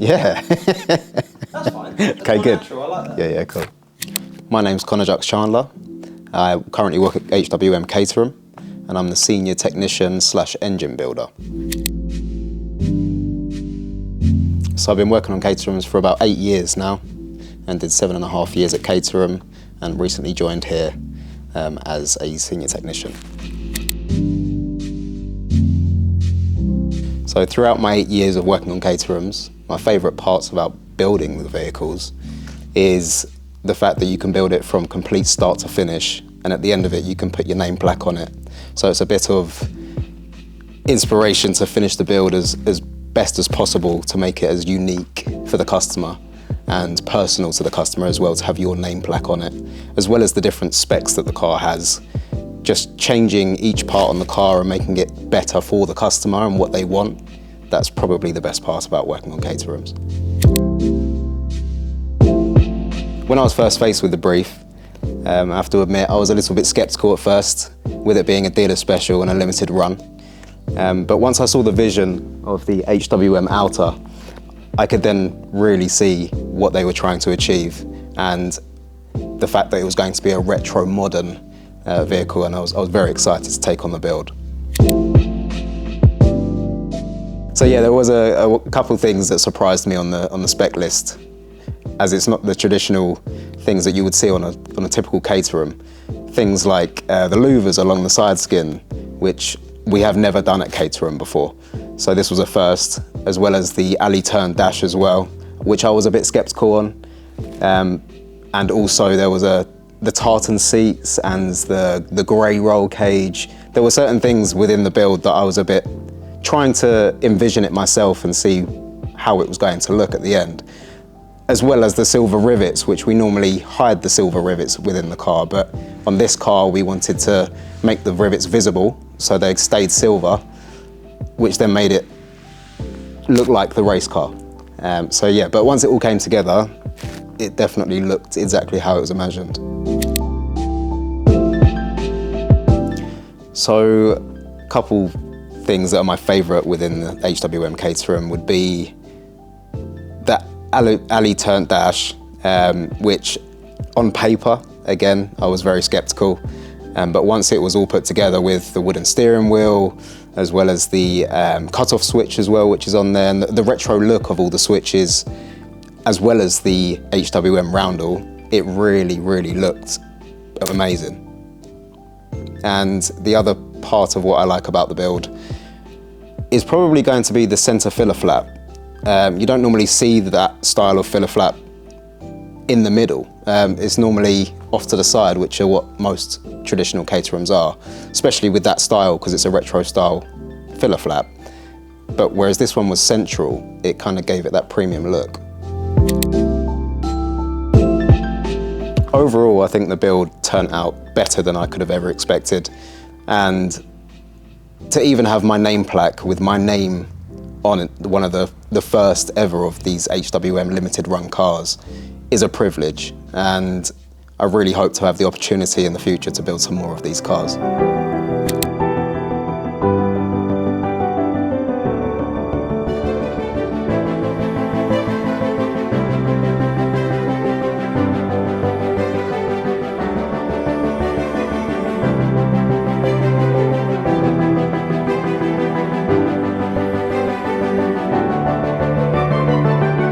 Yeah. That's fine. That's Okay, more good. natural. I like that. Yeah, cool. My name's Chandler. I currently work at HWM Caterham, and I'm the senior technician / engine builder. So I've been working on Caterhams for about 8 years now, and did 7.5 years at Caterham, and recently joined here as a senior technician. So throughout my 8 years of working on Caterhams, my favourite parts about building the vehicles is the fact that you can build it from complete start to finish, and at the end of it you can put your name plaque on it. So it's a bit of inspiration to finish the build as best as possible, to make it as unique for the customer and personal to the customer as well, to have your name plaque on it, as well as the different specs that the car has. Just changing each part on the car and making it better for the customer and what they want, that's probably the best part about working on Caterhams. When I was first faced with the brief, I have to admit I was a little bit sceptical at first, with it being a dealer special and a limited run. But once I saw the vision of the HWM Outer, I could then really see what they were trying to achieve, and the fact that it was going to be a retro modern vehicle, and I was very excited to take on the build. So yeah, there was a couple of things that surprised me on the spec list, as it's not the traditional things that you would see on a typical Caterham. Things like the louvers along the side skin, which we have never done at Caterham before. So this was a first, as well as the alley turn dash as well, which I was a bit sceptical on. And also there was the tartan seats and the grey roll cage. There were certain things within the build that I was a bit trying to envision it myself and see how it was going to look at the end. As well as the silver rivets, which we normally hide the silver rivets within the car, but on this car we wanted to make the rivets visible, so they stayed silver, which then made it look like the race car. So yeah, but once it all came together, it definitely looked exactly how it was imagined. So a couple things that are my favourite within the HWM Caterham would be that alley turn dash, which on paper, again, I was very sceptical, but once it was all put together with the wooden steering wheel, as well as the cut-off switch as well, which is on there, and the retro look of all the switches, as well as the HWM roundel, it really, really looked amazing. And the other part of what I like about the build is probably going to be the centre filler flap. You don't normally see that style of filler flap in the middle. It's normally off to the side, which are what most traditional Caterhams are, especially with that style, because it's a retro style filler flap. But whereas this one was central, it kind of gave it that premium look. Overall, I think the build turned out better than I could have ever expected. And to even have my name plaque with my name on it, one of the first ever of these HWM limited run cars, is a privilege. And I really hope to have the opportunity in the future to build some more of these cars.